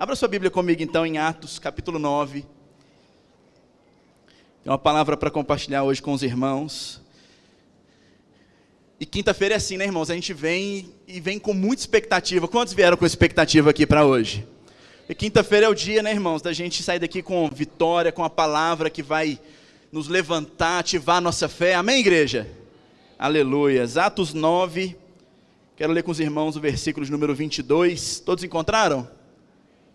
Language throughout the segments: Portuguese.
Abra sua Bíblia comigo então em Atos, capítulo 9. Tem uma palavra para compartilhar hoje com os irmãos. E quinta-feira é assim, né, irmãos? A gente vem com muita expectativa. Quantos vieram com expectativa aqui para hoje? E quinta-feira é o dia, né, irmãos, da gente sair daqui com vitória, com a palavra que vai nos levantar, ativar a nossa fé. Amém, igreja? Aleluias. Atos 9, quero ler com os irmãos o versículo de número 22. Todos encontraram?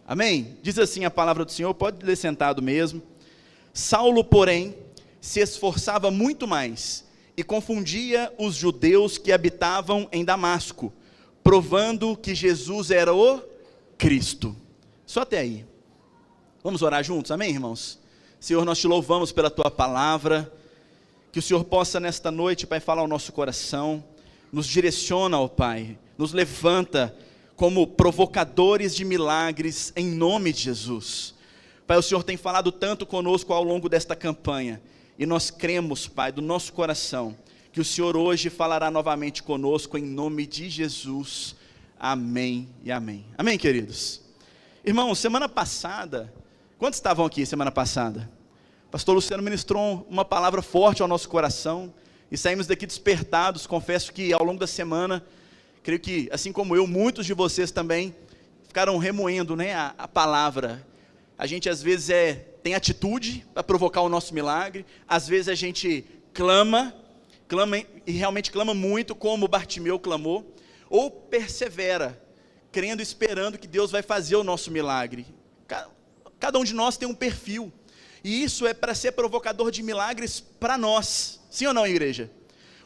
Amém? Diz assim a palavra do Senhor, pode ler sentado mesmo. Saulo, porém, se esforçava muito mais e confundia os judeus que habitavam em Damasco, provando que Jesus era o Cristo. Só até aí. Vamos orar juntos, amém, irmãos? Senhor, nós te louvamos pela tua palavra, que o Senhor possa nesta noite, Pai, falar ao nosso coração, nos direciona, ó Pai, nos levanta como provocadores de milagres em nome de Jesus. Pai, o Senhor tem falado tanto conosco ao longo desta campanha, e nós cremos, Pai, do nosso coração, que o Senhor hoje falará novamente conosco em nome de Jesus. Amém e amém. Amém, queridos? Irmãos, semana passada, quantos estavam aqui semana passada? Pastor Luciano ministrou uma palavra forte ao nosso coração, e saímos daqui despertados. Confesso que ao longo da semana, creio que, assim como eu, muitos de vocês também ficaram remoendo, né, a palavra. A gente às vezes tem atitude para provocar o nosso milagre, às vezes a gente clama e realmente clama muito, como Bartimeu clamou, ou persevera, crendo e esperando que Deus vai fazer o nosso milagre. Cada um de nós tem um perfil, e isso é para ser provocador de milagres para nós, sim ou não, igreja?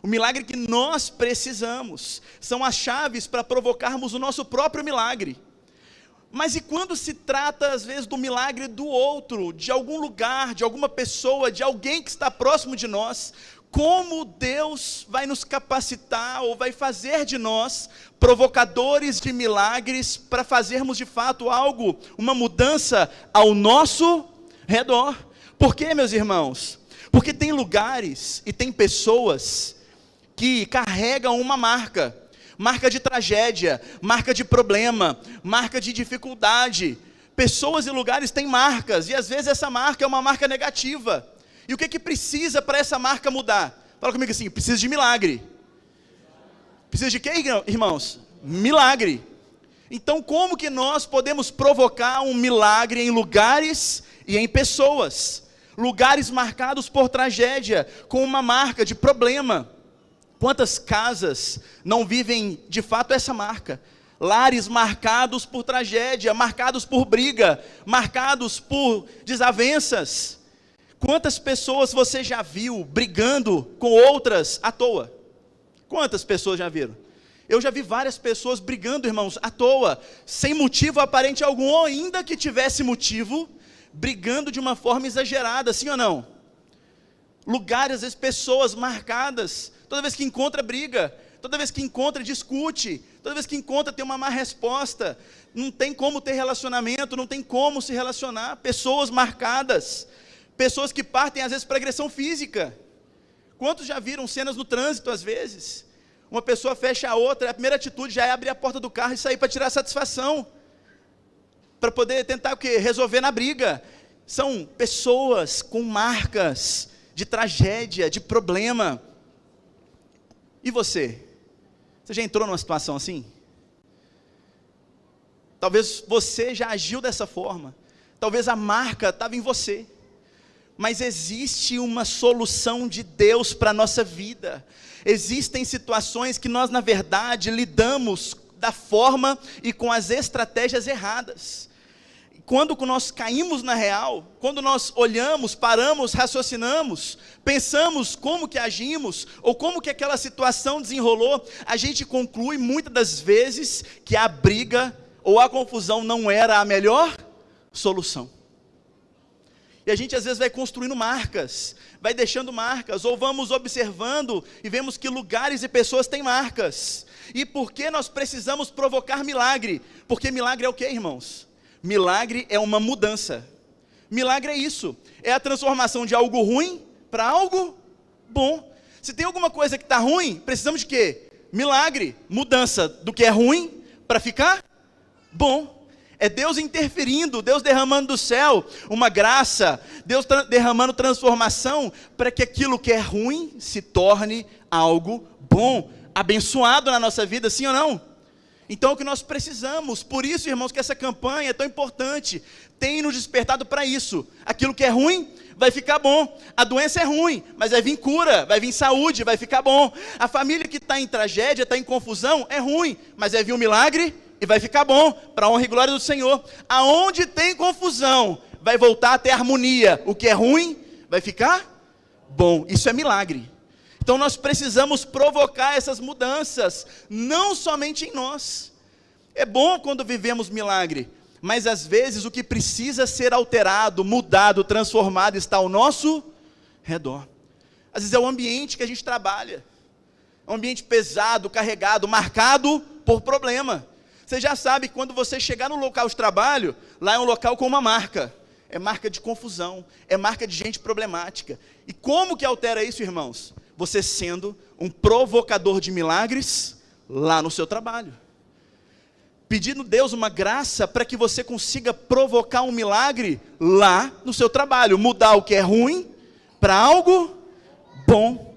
O milagre que nós precisamos, são as chaves para provocarmos o nosso próprio milagre. Mas e quando se trata às vezes do milagre do outro, de algum lugar, de alguma pessoa, de alguém que está próximo de nós, como Deus vai nos capacitar ou vai fazer de nós provocadores de milagres para fazermos de fato algo, uma mudança ao nosso redor? Por quê, meus irmãos? Porque tem lugares e tem pessoas que carregam uma marca de tragédia, marca de problema, marca de dificuldade. Pessoas e lugares têm marcas, e às vezes essa marca é uma marca negativa. E o que precisa para essa marca mudar? Fala comigo assim, precisa de milagre. Precisa de quê, irmãos? Milagre. Então como que nós podemos provocar um milagre em lugares e em pessoas? Lugares marcados por tragédia, com uma marca de problema. Quantas casas não vivem de fato essa marca? Lares marcados por tragédia, marcados por briga, marcados por desavenças. Quantas pessoas você já viu brigando com outras à toa? Quantas pessoas já viram? Eu já vi várias pessoas brigando, irmãos, à toa, sem motivo aparente algum, ou ainda que tivesse motivo, brigando de uma forma exagerada, sim ou não? Lugares, às vezes, pessoas marcadas, toda vez que encontra briga, toda vez que encontra discute, toda vez que encontra tem uma má resposta, não tem como ter relacionamento, não tem como se relacionar. Pessoas marcadas, pessoas que partem às vezes para agressão física. Quantos já viram cenas no trânsito às vezes? Uma pessoa fecha a outra, a primeira atitude já é abrir a porta do carro e sair para tirar satisfação, para poder tentar o quê? Resolver na briga. São pessoas com marcas de tragédia, de problema. E você? Você já entrou numa situação assim? Talvez você já agiu dessa forma. Talvez a marca estava em você. Mas existe uma solução de Deus para a nossa vida. Existem situações que nós, na verdade, lidamos da forma e com as estratégias erradas. Quando nós caímos na real, quando nós olhamos, paramos, raciocinamos, pensamos como que agimos, ou como que aquela situação desenrolou, a gente conclui muitas das vezes que a briga ou a confusão não era a melhor solução. E a gente às vezes vai construindo marcas, vai deixando marcas, ou vamos observando e vemos que lugares e pessoas têm marcas. E por que nós precisamos provocar milagre? Porque milagre é o quê, irmãos? Milagre é uma mudança. Milagre é isso, é a transformação de algo ruim para algo bom. Se tem alguma coisa que está ruim, precisamos de quê? Milagre, mudança do que é ruim para ficar bom. É Deus interferindo, Deus derramando do céu uma graça, Deus derramando transformação para que aquilo que é ruim se torne algo bom, abençoado na nossa vida, sim ou não? Então é o que nós precisamos. Por isso, irmãos, que essa campanha é tão importante, tem nos despertado para isso. Aquilo que é ruim vai ficar bom. A doença é ruim, mas vai vir cura, vai vir saúde, vai ficar bom. A família que está em tragédia, está em confusão, é ruim, mas vai vir um milagre e vai ficar bom, para a honra e glória do Senhor. Aonde tem confusão, vai voltar a ter harmonia. O que é ruim vai ficar bom. Isso é milagre. Então nós precisamos provocar essas mudanças, não somente em nós. É bom quando vivemos milagre, mas às vezes o que precisa ser alterado, mudado, transformado está ao nosso redor. Às vezes é o ambiente que a gente trabalha, é um ambiente pesado, carregado, marcado por problema. Você já sabe que quando você chegar no local de trabalho, lá é um local com uma marca. É marca de confusão, é marca de gente problemática. E como que altera isso, irmãos? Você sendo um provocador de milagres lá no seu trabalho. Pedindo a Deus uma graça para que você consiga provocar um milagre lá no seu trabalho. Mudar o que é ruim para algo bom.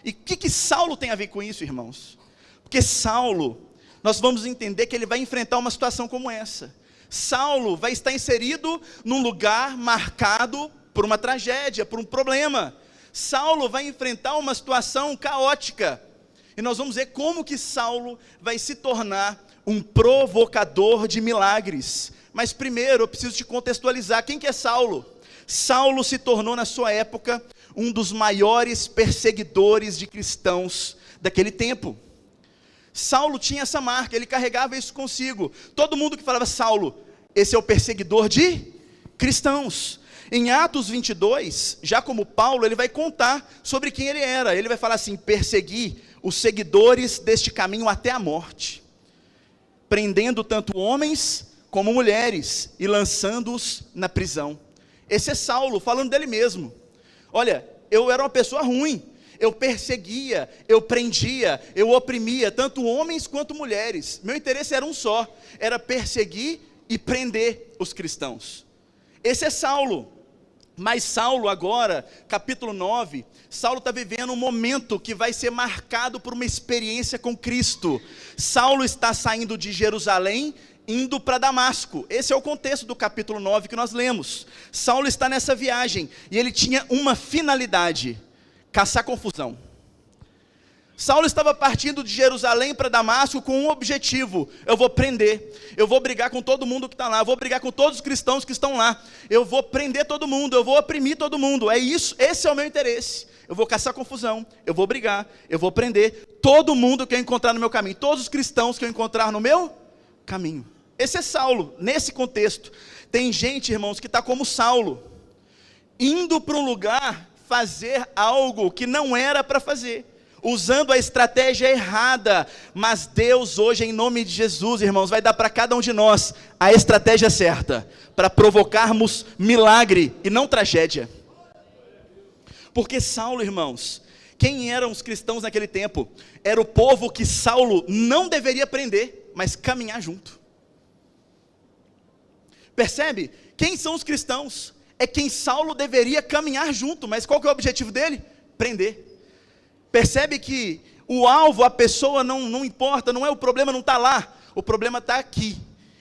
E o que Saulo tem a ver com isso, irmãos? Porque Saulo, nós vamos entender que ele vai enfrentar uma situação como essa. Saulo vai estar inserido num lugar marcado por uma tragédia, por um problema. Saulo vai enfrentar uma situação caótica. E nós vamos ver como que Saulo vai se tornar um provocador de milagres. Mas primeiro eu preciso te contextualizar. Quem que é Saulo? Saulo se tornou na sua época um dos maiores perseguidores de cristãos daquele tempo. Saulo tinha essa marca, ele carregava isso consigo. Todo mundo que falava Saulo, esse é o perseguidor de cristãos. Em Atos 22, já como Paulo, ele vai contar sobre quem ele era. Ele vai falar assim: persegui os seguidores deste caminho até a morte, prendendo tanto homens como mulheres e lançando-os na prisão. Esse é Saulo, falando dele mesmo. Olha, eu era uma pessoa ruim, eu perseguia, eu prendia, eu oprimia, tanto homens quanto mulheres. Meu interesse era um só, era perseguir e prender os cristãos. Esse é Saulo. Mas Saulo agora, capítulo 9, Saulo está vivendo um momento que vai ser marcado por uma experiência com Cristo. Saulo está saindo de Jerusalém, indo para Damasco. Esse é o contexto do capítulo 9 que nós lemos. Saulo está nessa viagem, e ele tinha uma finalidade: caçar confusão. Saulo estava partindo de Jerusalém para Damasco com um objetivo: eu vou prender, eu vou brigar com todo mundo que está lá, eu vou brigar com todos os cristãos que estão lá, eu vou prender todo mundo, eu vou oprimir todo mundo. É isso, esse é o meu interesse. Eu vou caçar confusão, eu vou brigar, eu vou prender todo mundo que eu encontrar no meu caminho, todos os cristãos que eu encontrar no meu caminho. Esse é Saulo, nesse contexto. Tem gente, irmãos, que está como Saulo, indo para um lugar fazer algo que não era para fazer, usando a estratégia errada. Mas Deus hoje, em nome de Jesus, irmãos, vai dar para cada um de nós a estratégia certa, para provocarmos milagre e não tragédia. Porque Saulo, irmãos, quem eram os cristãos naquele tempo? Era o povo que Saulo não deveria prender, mas caminhar junto. Percebe? Quem são os cristãos? É quem Saulo deveria caminhar junto, mas qual que é o objetivo dele? Prender. Percebe que o alvo, a pessoa não importa, não é o problema, não está lá. O problema está aqui,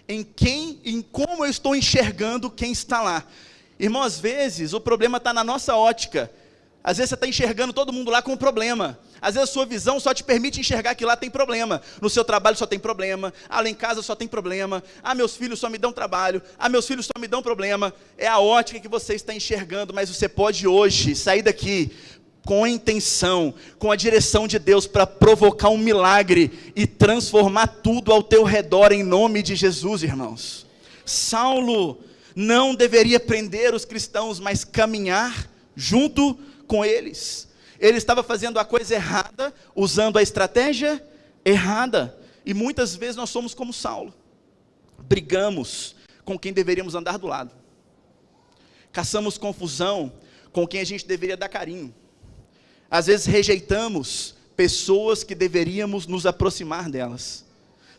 em como eu estou enxergando quem está lá. Irmão, às vezes o problema está na nossa ótica. Às vezes você está enxergando todo mundo lá com um problema. Às vezes a sua visão só te permite enxergar que lá tem problema. No seu trabalho só tem problema. Lá em casa só tem problema. Meus filhos só me dão trabalho. Meus filhos só me dão problema. É a ótica que você está enxergando, mas você pode hoje sair daqui com a intenção, com a direção de Deus para provocar um milagre e transformar tudo ao teu redor em nome de Jesus, irmãos. Saulo não deveria prender os cristãos, mas caminhar junto com eles. Ele estava fazendo a coisa errada, usando a estratégia errada. E muitas vezes nós somos como Saulo. Brigamos com quem deveríamos andar do lado. Caçamos confusão com quem a gente deveria dar carinho. Às vezes rejeitamos pessoas que deveríamos nos aproximar delas.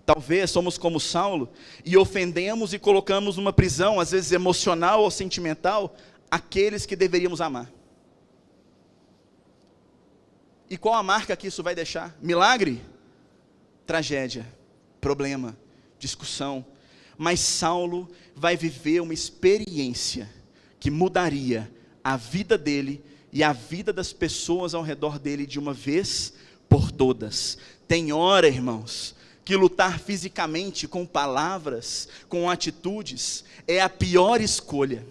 Talvez somos como Saulo e ofendemos e colocamos numa prisão, às vezes emocional ou sentimental, aqueles que deveríamos amar. E qual a marca que isso vai deixar? Milagre? Tragédia, problema, discussão. Mas Saulo vai viver uma experiência que mudaria a vida dele e a vida das pessoas ao redor dele de uma vez por todas. Tem hora, irmãos, que lutar fisicamente com palavras, com atitudes, é a pior escolha.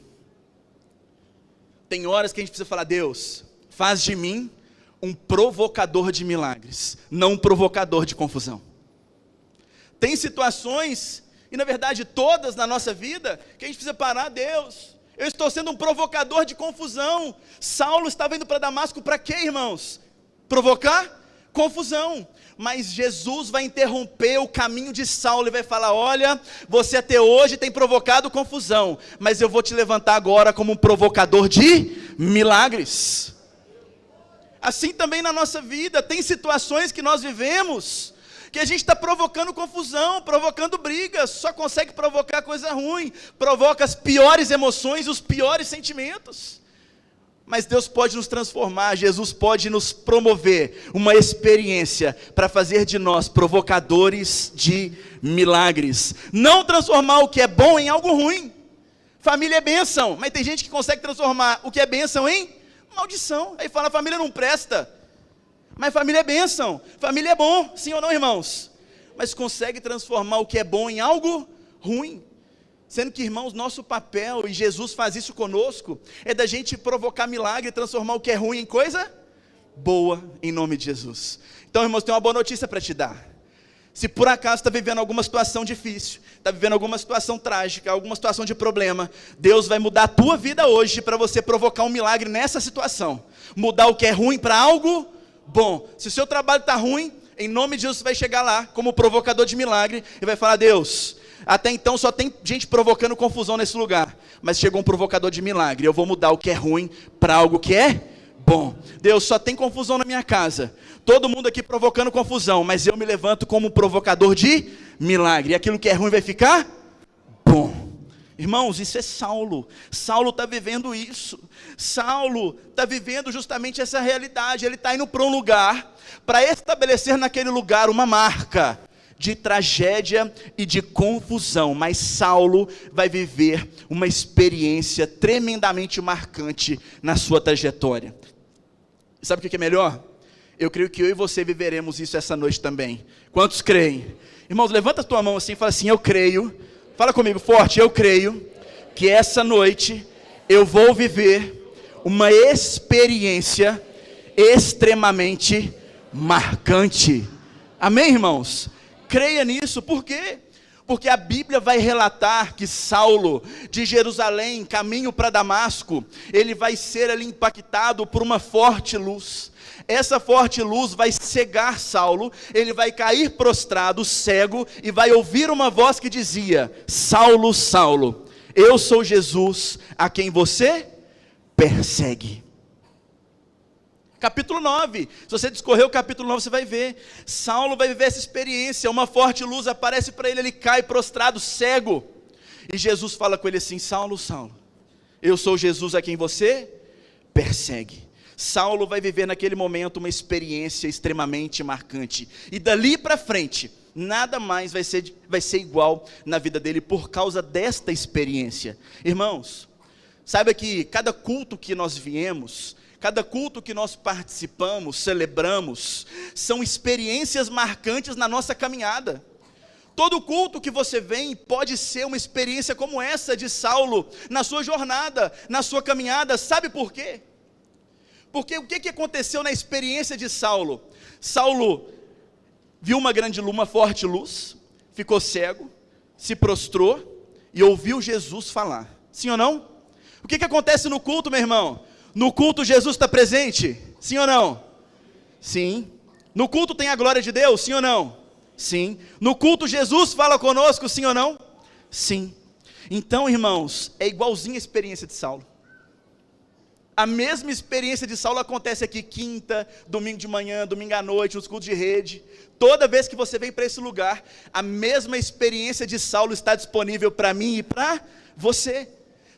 Tem horas que a gente precisa falar: Deus, faz de mim um provocador de milagres, não um provocador de confusão. Tem situações, e na verdade todas na nossa vida, que a gente precisa parar: Deus, eu estou sendo um provocador de confusão. Saulo estava indo para Damasco para quê, irmãos? Provocar confusão. Mas Jesus vai interromper o caminho de Saulo e vai falar: olha, você até hoje tem provocado confusão, mas eu vou te levantar agora como um provocador de milagres. Assim também na nossa vida, tem situações que nós vivemos, que a gente está provocando confusão, provocando brigas, só consegue provocar coisa ruim, provoca as piores emoções, os piores sentimentos. Mas Deus pode nos transformar, Jesus pode nos promover uma experiência para fazer de nós provocadores de milagres. Não transformar o que é bom em algo ruim. Família é bênção, mas tem gente que consegue transformar o que é bênção em maldição. Aí fala: família não presta. Mas família é bênção, família é bom, sim ou não, irmãos? Mas consegue transformar o que é bom em algo ruim. Sendo que, irmãos, nosso papel, e Jesus faz isso conosco, é da gente provocar milagre e transformar o que é ruim em coisa boa, em nome de Jesus. Então, irmãos, tem uma boa notícia para te dar. Se por acaso está vivendo alguma situação difícil, está vivendo alguma situação trágica, alguma situação de problema, Deus vai mudar a tua vida hoje para você provocar um milagre nessa situação. Mudar o que é ruim para algo bom. Se o seu trabalho está ruim, em nome de Jesus você vai chegar lá como provocador de milagre e vai falar: Deus, até então só tem gente provocando confusão nesse lugar, mas chegou um provocador de milagre, eu vou mudar o que é ruim para algo que é bom. Deus, só tem confusão na minha casa, todo mundo aqui provocando confusão, mas eu me levanto como um provocador de milagre, e aquilo que é ruim vai ficar bom. Irmãos, isso é Saulo. Saulo está vivendo isso. Saulo está vivendo justamente essa realidade. Ele está indo para um lugar, para estabelecer naquele lugar uma marca de tragédia e de confusão, mas Saulo vai viver uma experiência tremendamente marcante na sua trajetória. Sabe o que é melhor? Eu creio que eu e você viveremos isso essa noite também. Quantos creem? Irmãos, levanta a tua mão assim e fala assim: eu creio. Fala comigo forte: eu creio que essa noite eu vou viver uma experiência extremamente marcante. Amém, irmãos? Creia nisso. Por quê? Porque a Bíblia vai relatar que Saulo, de Jerusalém, caminho para Damasco, ele vai ser ali impactado por uma forte luz. Essa forte luz vai cegar Saulo, ele vai cair prostrado, cego, e vai ouvir uma voz que dizia: Saulo, Saulo, eu sou Jesus, a quem você persegue. Capítulo 9, se você discorrer o capítulo 9, você vai ver, Saulo vai viver essa experiência, uma forte luz aparece para ele, ele cai prostrado, cego, e Jesus fala com ele assim: Saulo, Saulo, eu sou Jesus a quem você persegue. Saulo vai viver naquele momento uma experiência extremamente marcante, e dali para frente, nada mais vai ser igual na vida dele, por causa desta experiência. Irmãos, saiba que cada culto que nós viemos, cada culto que nós participamos, celebramos, são experiências marcantes na nossa caminhada. Todo culto que você vem pode ser uma experiência como essa de Saulo, na sua jornada, na sua caminhada. Sabe por quê? Porque o que aconteceu na experiência de Saulo? Saulo viu uma forte luz, ficou cego, se prostrou e ouviu Jesus falar. Sim ou não? O que acontece no culto, meu irmão? No culto Jesus está presente? Sim ou não? Sim. No culto tem a glória de Deus? Sim ou não? Sim. No culto Jesus fala conosco? Sim ou não? Sim. Então, irmãos, é igualzinho a experiência de Saulo. A mesma experiência de Saulo acontece aqui quinta, domingo de manhã, domingo à noite, nos cultos de rede. Toda vez que você vem para esse lugar, a mesma experiência de Saulo está disponível para mim e para você.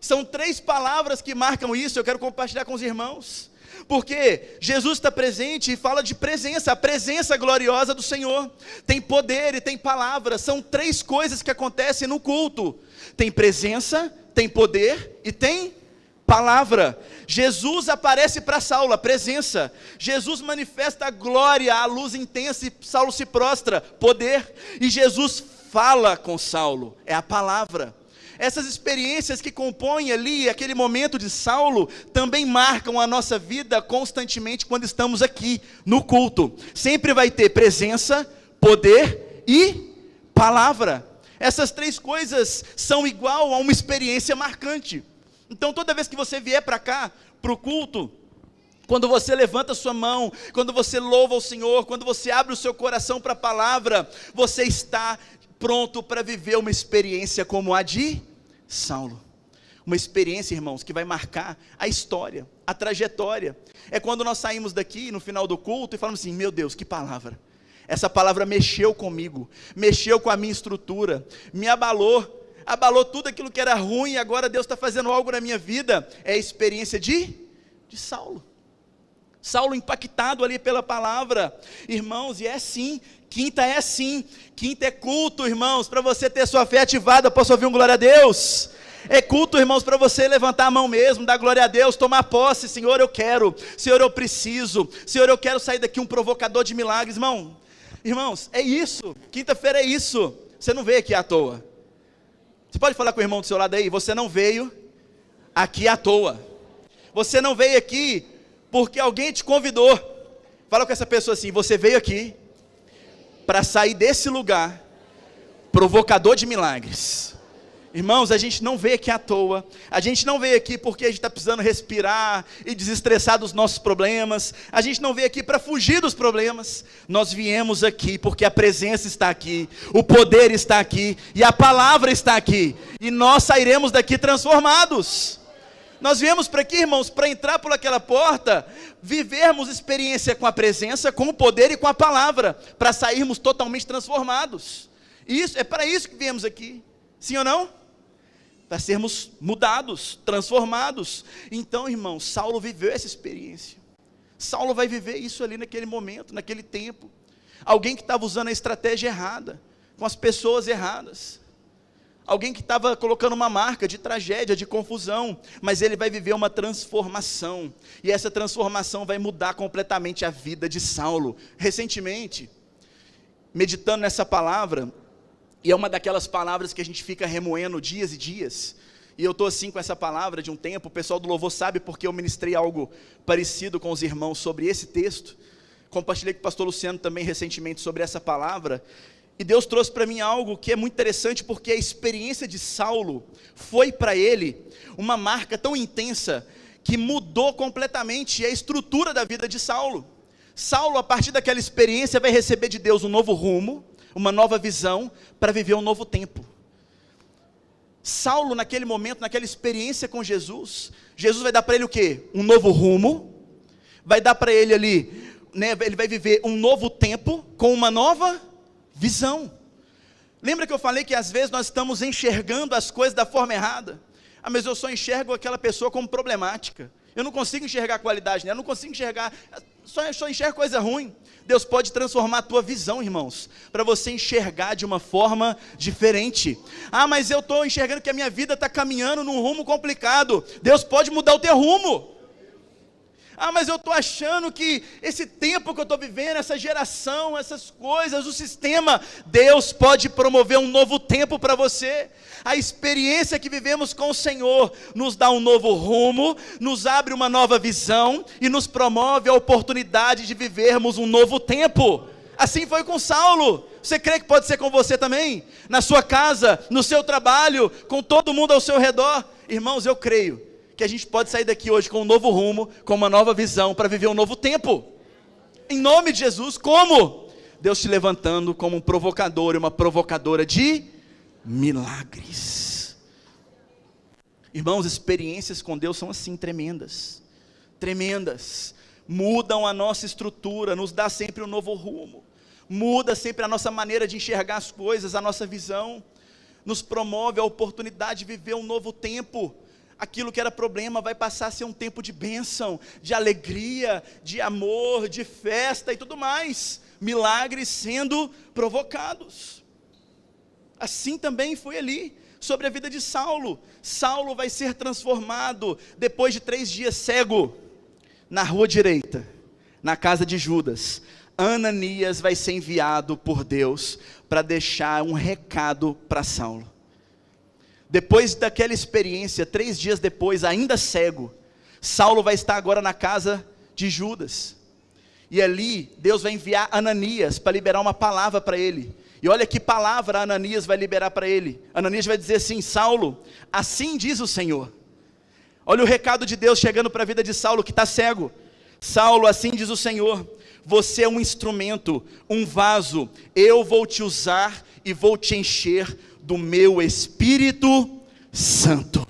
São 3 palavras que marcam isso, eu quero compartilhar com os irmãos. Porque Jesus está presente e fala de presença, a presença gloriosa do Senhor. Tem poder e tem palavra, são 3 coisas que acontecem no culto. Tem presença, tem poder e tem palavra. Jesus aparece para Saulo, a presença. Jesus manifesta a glória, a luz intensa, e Saulo se prostra, poder. E Jesus fala com Saulo, é a palavra. Essas experiências que compõem ali aquele momento de Saulo também marcam a nossa vida constantemente quando estamos aqui no culto. Sempre vai ter presença, poder e palavra. Essas 3 coisas são igual a uma experiência marcante. Então toda vez que você vier para cá, para o culto, quando você levanta a sua mão, quando você louva o Senhor, quando você abre o seu coração para a palavra, você está pronto para viver uma experiência como a de Saulo. Uma experiência, irmãos, que vai marcar a história, a trajetória. É quando nós saímos daqui no final do culto e falamos assim: meu Deus, que palavra! Essa palavra mexeu comigo, mexeu com a minha estrutura, me abalou tudo aquilo que era ruim, e agora Deus está fazendo algo na minha vida. É a experiência de Saulo. Saulo impactado ali pela palavra. Irmãos, e é assim, quinta é assim, quinta é culto, irmãos, para você ter sua fé ativada. Posso ouvir um glória a Deus? É culto, irmãos, para você levantar a mão mesmo, dar glória a Deus, tomar posse. Senhor, eu quero, Senhor, eu preciso, Senhor, eu quero sair daqui um provocador de milagres. Irmãos, é isso, quinta-feira é isso. Você não veio aqui à toa. Você pode falar com o irmão do seu lado aí? Você não veio aqui à toa. Você não veio aqui porque alguém te convidou. Fala com essa pessoa assim: você veio aqui para sair desse lugar provocador de milagres. Irmãos, a gente não veio aqui à toa. A gente não veio aqui porque a gente está precisando respirar e desestressar dos nossos problemas. A gente não veio aqui para fugir dos problemas. Nós viemos aqui porque a presença está aqui, o poder está aqui e a palavra está aqui. E nós sairemos daqui transformados. Nós viemos para aqui, irmãos, para entrar por aquela porta, vivermos experiência com a presença, com o poder e com a palavra, para sairmos totalmente transformados. Isso, é para isso que viemos aqui. Sim ou não? Para sermos mudados, transformados. Então, irmãos, Saulo viveu essa experiência. Saulo vai viver isso ali naquele momento, naquele tempo. Alguém que estava usando a estratégia errada, com as pessoas erradas. Alguém que estava colocando uma marca de tragédia, de confusão. Mas ele vai viver uma transformação. E essa transformação vai mudar completamente a vida de Saulo. Recentemente, meditando nessa palavra, e é uma daquelas palavras que a gente fica remoendo dias e dias. E eu estou assim com essa palavra de um tempo. O pessoal do louvor sabe porque eu ministrei algo parecido com os irmãos sobre esse texto. Compartilhei com o pastor Luciano também recentemente sobre essa palavra. E Deus trouxe para mim algo que é muito interessante, porque a experiência de Saulo foi para ele uma marca tão intensa que mudou completamente a estrutura da vida de Saulo. Saulo, a partir daquela experiência, vai receber de Deus um novo rumo, uma nova visão para viver um novo tempo. Saulo, naquele momento, naquela experiência com Jesus, Jesus vai dar para ele o quê? Um novo rumo, vai dar para ele ali, né, ele vai viver um novo tempo com uma nova visão. Lembra que eu falei que às vezes nós estamos enxergando as coisas da forma errada? Mas eu só enxergo aquela pessoa como problemática. Eu não consigo enxergar a qualidade nela, eu não consigo enxergar, só enxergo coisa ruim. Deus pode transformar a tua visão, irmãos, para você enxergar de uma forma diferente. Mas eu estou enxergando que a minha vida está caminhando num rumo complicado. Deus pode mudar o teu rumo. Mas eu estou achando que esse tempo que eu estou vivendo, essa geração, essas coisas, o sistema, Deus pode promover um novo tempo para você. A experiência que vivemos com o Senhor nos dá um novo rumo, nos abre uma nova visão e nos promove a oportunidade de vivermos um novo tempo. Assim foi com Saulo. Você crê que pode ser com você também? Na sua casa, no seu trabalho, com todo mundo ao seu redor? Irmãos, eu creio que a gente pode sair daqui hoje com um novo rumo, com uma nova visão, para viver um novo tempo. Em nome de Jesus. Como? Deus te levantando como um provocador e uma provocadora de milagres. Irmãos, experiências com Deus são assim, tremendas. tremendas, mudam a nossa estrutura, nos dá sempre um novo rumo, muda sempre a nossa maneira de enxergar as coisas, a nossa visão, nos promove a oportunidade de viver um novo tempo. Aquilo que era problema vai passar a ser um tempo de bênção, de alegria, de amor, de festa e tudo mais, milagres sendo provocados. Assim também foi ali, sobre a vida de Saulo. Saulo vai ser transformado, depois de 3 dias cego, na rua direita, na casa de Judas. Ananias vai ser enviado por Deus, para deixar um recado para Saulo. Depois daquela experiência, 3 dias depois, ainda cego, Saulo vai estar agora na casa de Judas, e ali Deus vai enviar Ananias, para liberar uma palavra para ele. E olha que palavra Ananias vai liberar para ele. Ananias vai dizer assim: Saulo, assim diz o Senhor. Olha o recado de Deus chegando para a vida de Saulo, que está cego. Saulo, assim diz o Senhor, você é um instrumento, um vaso, eu vou te usar e vou te encher do meu Espírito Santo.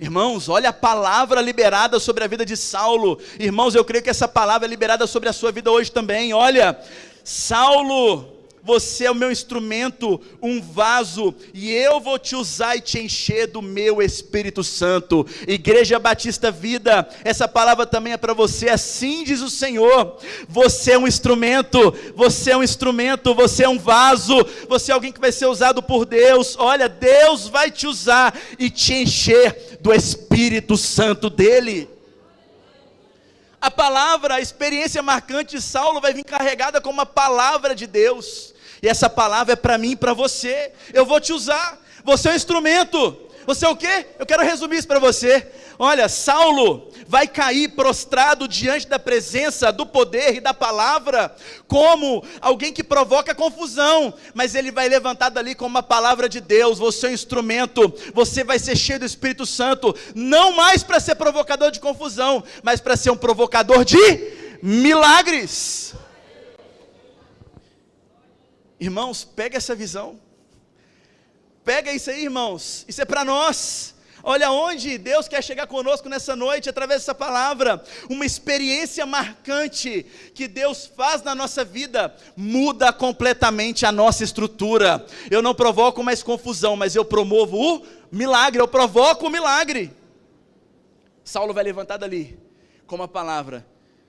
Irmãos, olha a palavra liberada sobre a vida de Saulo. Irmãos, eu creio que essa palavra é liberada sobre a sua vida hoje também. Olha, Saulo, você é o meu instrumento, um vaso, e eu vou te usar e te encher do meu Espírito Santo. Igreja Batista Vida, essa palavra também é para você. Assim diz o Senhor, você é um instrumento, você é um instrumento, você é um vaso, você é alguém que vai ser usado por Deus. Olha, Deus vai te usar e te encher do Espírito Santo dele. A palavra, a experiência marcante de Saulo vai vir carregada com uma palavra de Deus, e essa palavra é para mim e para você. Eu vou te usar, você é um instrumento. Você é o quê? Eu quero resumir isso para você. Olha, Saulo vai cair prostrado diante da presença, do poder e da palavra, como alguém que provoca confusão, mas ele vai levantar dali com uma palavra de Deus. Você é um instrumento, você vai ser cheio do Espírito Santo, não mais para ser provocador de confusão, mas para ser um provocador de milagres. Irmãos, pega essa visão, pega isso aí, irmãos, isso é para nós. Olha onde Deus quer chegar conosco nessa noite, através dessa palavra. Uma experiência marcante que Deus faz na nossa vida, muda completamente a nossa estrutura. Eu não provoco mais confusão, mas eu promovo o milagre, eu provoco o milagre. Saulo vai levantar dali, com uma palavra: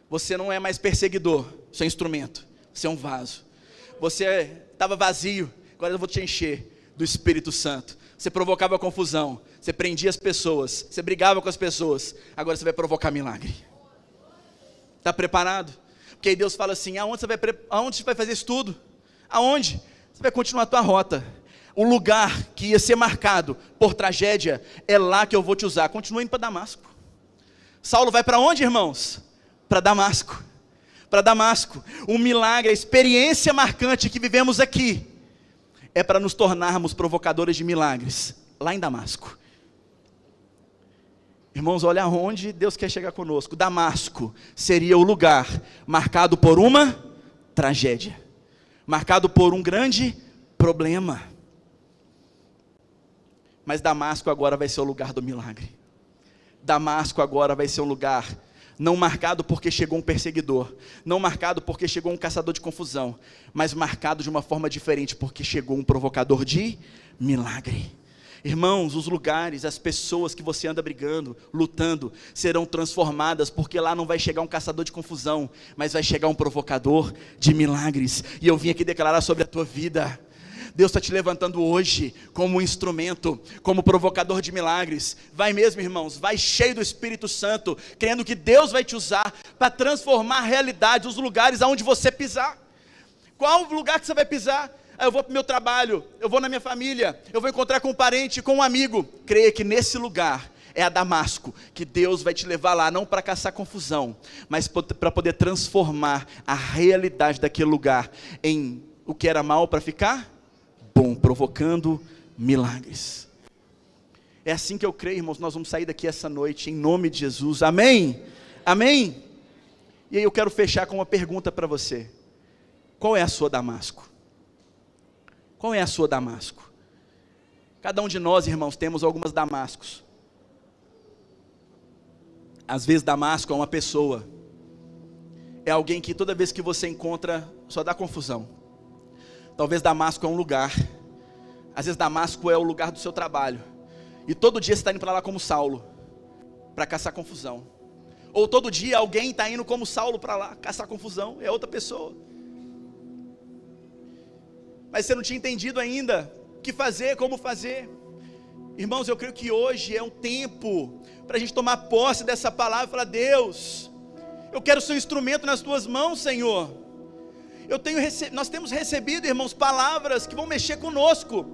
você não é mais perseguidor, você é um instrumento, você é um vaso. Você estava vazio, agora eu vou te encher do Espírito Santo. Você provocava confusão, você prendia as pessoas, você brigava com as pessoas, agora você vai provocar milagre. Está preparado? Porque aí Deus fala assim: aonde você vai fazer isso tudo? Aonde? Você vai continuar a tua rota. O lugar que ia ser marcado por tragédia, é lá que eu vou te usar. Continua indo para Damasco. Saulo vai para onde, irmãos? Para Damasco. Para Damasco. Um milagre, a experiência marcante que vivemos aqui, é para nos tornarmos provocadores de milagres, lá em Damasco. Irmãos, olha aonde Deus quer chegar conosco. Damasco seria o lugar marcado por uma tragédia, marcado por um grande problema. Mas Damasco agora vai ser o lugar do milagre. Damasco agora vai ser um lugar não marcado porque chegou um perseguidor, não marcado porque chegou um caçador de confusão, mas marcado de uma forma diferente, porque chegou um provocador de milagre. Irmãos, os lugares, as pessoas que você anda brigando, lutando, serão transformadas, porque lá não vai chegar um caçador de confusão, mas vai chegar um provocador de milagres. E eu vim aqui declarar sobre a tua vida. Deus está te levantando hoje como um instrumento, como provocador de milagres. Vai mesmo, irmãos, vai cheio do Espírito Santo, crendo que Deus vai te usar para transformar a realidade, os lugares aonde você pisar. Qual o lugar que você vai pisar? Eu vou para o meu trabalho, eu vou na minha família, eu vou encontrar com um parente, com um amigo. Creia que nesse lugar é a Damasco, que Deus vai te levar lá, não para caçar confusão, mas para poder transformar a realidade daquele lugar em o que era mal para ficar bom, provocando milagres. É assim que eu creio, irmãos. Nós vamos sair daqui essa noite em nome de Jesus, amém? Amém? E aí eu quero fechar com uma pergunta para você: qual é a sua Damasco? Qual é a sua Damasco? Cada um de nós, irmãos, temos algumas Damascos. Às vezes Damasco é uma pessoa, é alguém que toda vez que você encontra, só dá confusão. Talvez Damasco é um lugar, às vezes Damasco é o lugar do seu trabalho, e todo dia você está indo para lá como Saulo, para caçar confusão. Ou todo dia alguém está indo como Saulo para lá, caçar confusão, é outra pessoa. Mas você não tinha entendido ainda o que fazer, como fazer. Irmãos, eu creio que hoje é um tempo para a gente tomar posse dessa palavra e falar: Deus, eu quero ser um instrumento nas tuas mãos, Senhor. Nós temos recebido, irmãos, palavras que vão mexer conosco,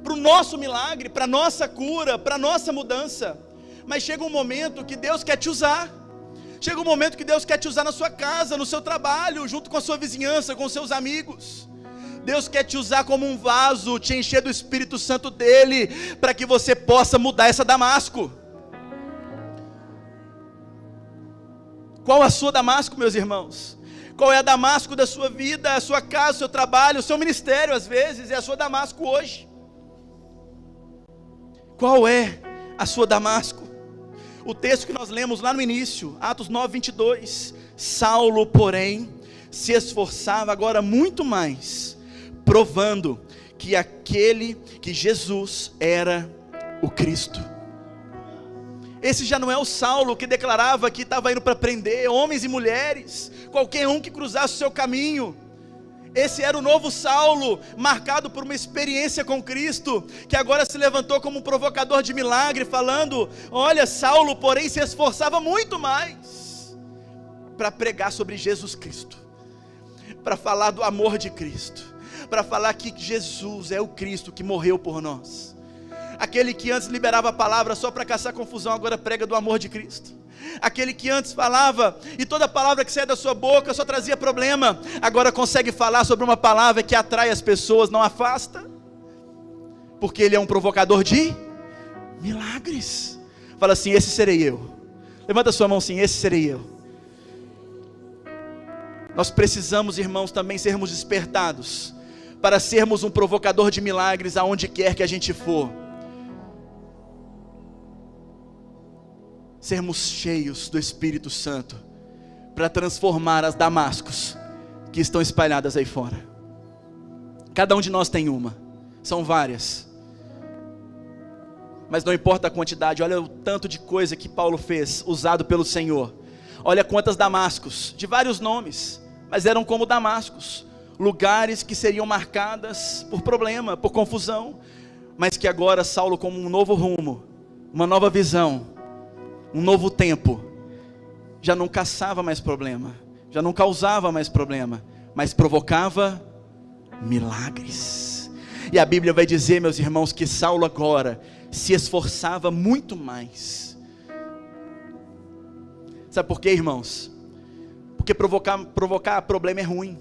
para o nosso milagre, para a nossa cura, para a nossa mudança. Mas chega um momento que Deus quer te usar. Chega um momento que Deus quer te usar na sua casa, no seu trabalho, junto com a sua vizinhança, com os seus amigos. Deus quer te usar como um vaso, te encher do Espírito Santo dele, para que você possa mudar essa Damasco. Qual a sua Damasco, meus irmãos? Qual é a Damasco da sua vida, a sua casa, o seu trabalho, o seu ministério, às vezes, é a sua Damasco hoje. Qual é a sua Damasco? O texto que nós lemos lá no início, Atos 9, 22, Saulo, porém, se esforçava agora muito mais, provando que Jesus era o Cristo. Esse já não é o Saulo que declarava que estava indo para prender homens e mulheres, qualquer um que cruzasse o seu caminho. Esse era o novo Saulo, marcado por uma experiência com Cristo, que agora se levantou como um provocador de milagre, falando: olha, Saulo, porém, se esforçava muito mais para pregar sobre Jesus Cristo, para falar do amor de Cristo, para falar que Jesus é o Cristo que morreu por nós. Aquele que antes liberava a palavra só para caçar confusão, agora prega do amor de Cristo. Aquele que antes falava, e toda palavra que saia da sua boca só trazia problema, agora consegue falar sobre uma palavra que atrai as pessoas, não afasta, porque ele é um provocador de milagres. Fala assim: esse serei eu. Levanta a sua mão assim: esse serei eu. Nós precisamos, irmãos, também sermos despertados, para sermos um provocador de milagres aonde quer que a gente for. Sermos cheios do Espírito Santo, para transformar as Damascos que estão espalhadas aí fora. Cada um de nós tem uma, são várias, mas não importa a quantidade. Olha o tanto de coisa que Paulo fez, usado pelo Senhor. Olha quantas Damascos, de vários nomes, mas eram como Damascos, lugares que seriam marcadas por problema, por confusão, mas que agora Saulo, como um novo rumo, uma nova visão, um novo tempo, já não caçava mais problema, já não causava mais problema, mas provocava milagres. E a Bíblia vai dizer, meus irmãos, que Saulo agora se esforçava muito mais. Sabe por quê, irmãos? Porque provocar problema é ruim.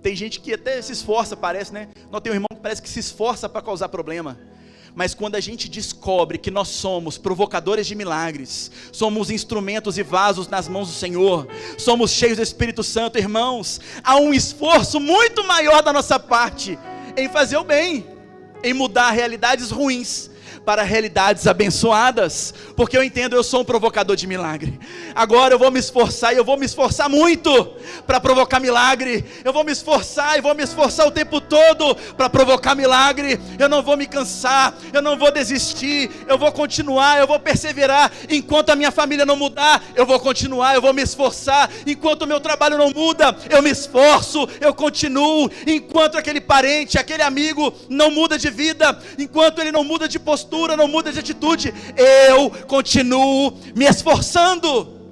Tem gente que até se esforça, parece, né? Não, tem um irmão que parece que se esforça para causar problema. Mas quando a gente descobre que nós somos provocadores de milagres, somos instrumentos e vasos nas mãos do Senhor, somos cheios do Espírito Santo, irmãos, há um esforço muito maior da nossa parte em fazer o bem, em mudar realidades ruins para realidades abençoadas, porque eu entendo, eu sou um provocador de milagre. Agora eu vou me esforçar, e eu vou me esforçar muito para provocar milagre. Eu vou me esforçar, e vou me esforçar o tempo todo para provocar milagre. Eu não vou me cansar, eu não vou desistir, eu vou continuar, eu vou perseverar. Enquanto a minha família não mudar, eu vou continuar, eu vou me esforçar. Enquanto o meu trabalho não muda, eu me esforço, eu continuo. Enquanto aquele parente, aquele amigo não muda de vida, enquanto ele não muda de postura, não muda de atitude, eu continuo me esforçando.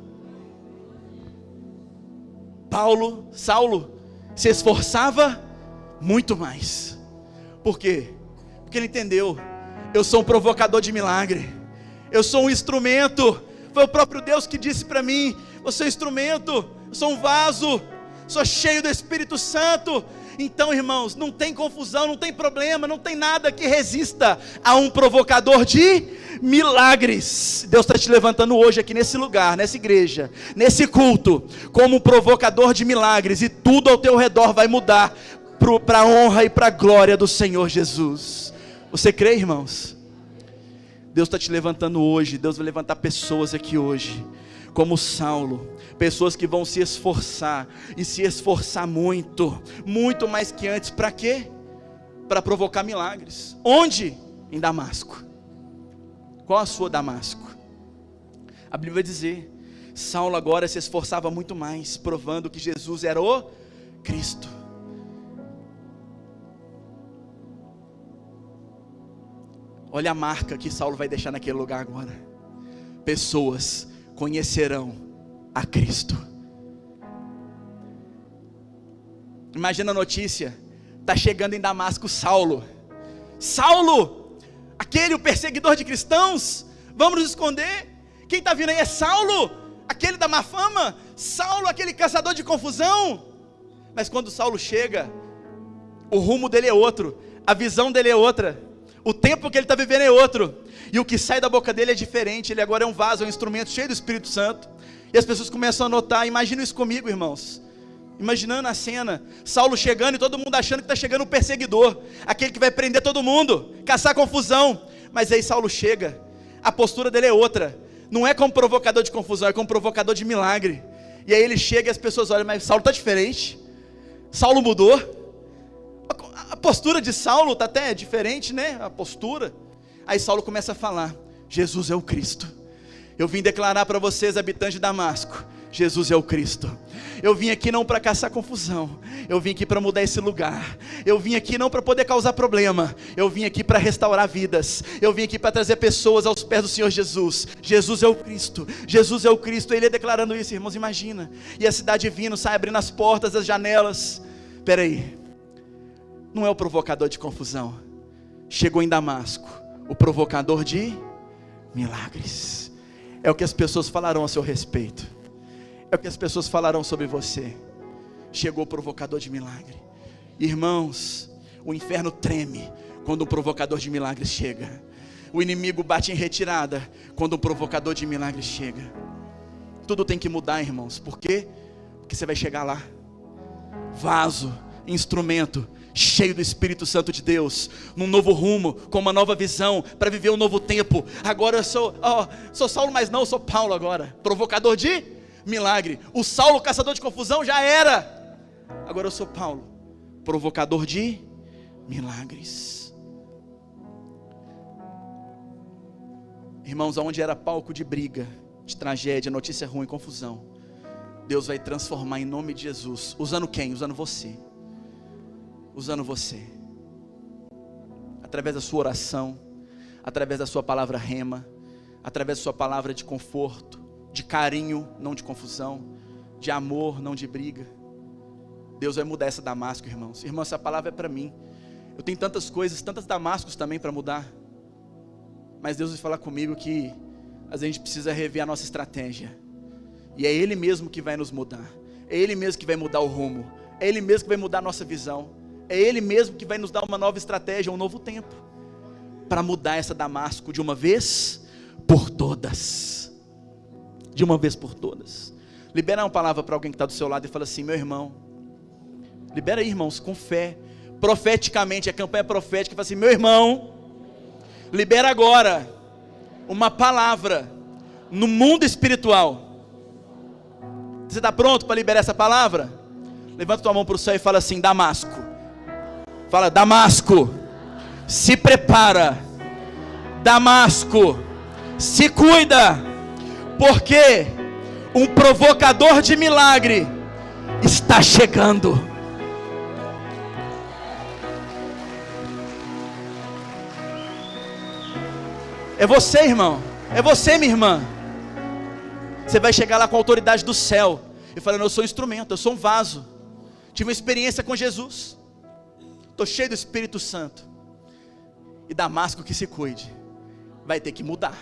Saulo se esforçava muito mais. Por quê? Porque ele entendeu: eu sou um provocador de milagre, eu sou um instrumento. Foi o próprio Deus que disse para mim: você é um instrumento, eu sou um vaso, sou cheio do Espírito Santo. Então, irmãos, não tem confusão, não tem problema, não tem nada que resista a um provocador de milagres. Deus está te levantando hoje aqui nesse lugar, nessa igreja, nesse culto, como um provocador de milagres, e tudo ao teu redor vai mudar para a honra e para a glória do Senhor Jesus. Você crê, irmãos? Deus está te levantando hoje. Deus vai levantar pessoas aqui hoje, como Saulo, pessoas que vão se esforçar, e se esforçar muito, muito mais que antes. Para quê? Para provocar milagres. Onde? Em Damasco. Qual a sua Damasco? A Bíblia vai dizer, Saulo agora se esforçava muito mais, provando que Jesus era o Cristo. Olha a marca que Saulo vai deixar naquele lugar agora. Pessoas conhecerão a Cristo. Imagina a notícia, está chegando em Damasco Saulo. Saulo, aquele o perseguidor de cristãos, vamos nos esconder. Quem está vindo aí é Saulo, aquele da má fama. Saulo, aquele caçador de confusão. Mas quando Saulo chega, o rumo dele é outro, a visão dele é outra, o tempo que ele está vivendo é outro, e o que sai da boca dele é diferente. Ele agora é um vaso, é um instrumento cheio do Espírito Santo, e as pessoas começam a notar. Imagina isso comigo, irmãos, imaginando a cena, Saulo chegando e todo mundo achando que está chegando o perseguidor, aquele que vai prender todo mundo, caçar confusão. Mas aí Saulo chega, a postura dele é outra, não é como provocador de confusão, é como provocador de milagre. E aí ele chega e as pessoas olham, mas Saulo está diferente, Saulo mudou. A postura de Saulo está até diferente, né? A postura. Aí Saulo começa a falar, Jesus é o Cristo. Eu vim declarar para vocês, habitantes de Damasco, Jesus é o Cristo. Eu vim aqui não para caçar confusão, eu vim aqui para mudar esse lugar. Eu vim aqui não para poder causar problema, eu vim aqui para restaurar vidas. Eu vim aqui para trazer pessoas aos pés do Senhor Jesus. Jesus é o Cristo, Jesus é o Cristo. Ele é declarando isso, irmãos, imagina. E a cidade vindo, sai abrindo as portas, as janelas. Espera aí, não é o provocador de confusão. Chegou em Damasco o provocador de milagres. É o que as pessoas falarão a seu respeito, é o que as pessoas falarão sobre você. Chegou o provocador de milagre. Irmãos, o inferno treme quando um provocador de milagres chega. O inimigo bate em retirada quando um provocador de milagres chega. Tudo tem que mudar, irmãos. Por quê? Porque você vai chegar lá, vaso, instrumento, cheio do Espírito Santo de Deus, num novo rumo, com uma nova visão, para viver um novo tempo. Agora eu sou Saulo, mas não, eu sou Paulo agora, provocador de milagre. O Saulo, caçador de confusão, já era. Agora eu sou Paulo, provocador de milagres. Irmãos, aonde era palco de briga, de tragédia, notícia ruim, confusão, Deus vai transformar em nome de Jesus. Usando quem? Usando você. Usando você, através da sua oração, através da sua palavra rema, através da sua palavra de conforto, de carinho, não de confusão, de amor, não de briga. Deus vai mudar essa Damasco, irmãos. Irmão, essa palavra é para mim. Eu tenho tantas coisas, tantas Damascos também para mudar, mas Deus vai falar comigo que a gente precisa rever a nossa estratégia, e é Ele mesmo que vai nos mudar, é Ele mesmo que vai mudar o rumo, é Ele mesmo que vai mudar a nossa visão, é Ele mesmo que vai nos dar uma nova estratégia, um novo tempo, para mudar essa Damasco de uma vez por todas. De uma vez por todas. Libera uma palavra para alguém que está do seu lado e fala assim: meu irmão, libera aí, irmãos, com fé, profeticamente, a campanha profética, fala assim: meu irmão, libera agora uma palavra no mundo espiritual. Você está pronto para liberar essa palavra? Levanta tua mão para o céu e fala assim: Damasco. Fala: Damasco, se prepara. Damasco, se cuida, porque um provocador de milagre está chegando. É você, irmão, é você, minha irmã. Você vai chegar lá com a autoridade do céu e falando: eu sou um instrumento, eu sou um vaso, tive uma experiência com Jesus, estou cheio do Espírito Santo. E Damasco, que se cuide, vai ter que mudar.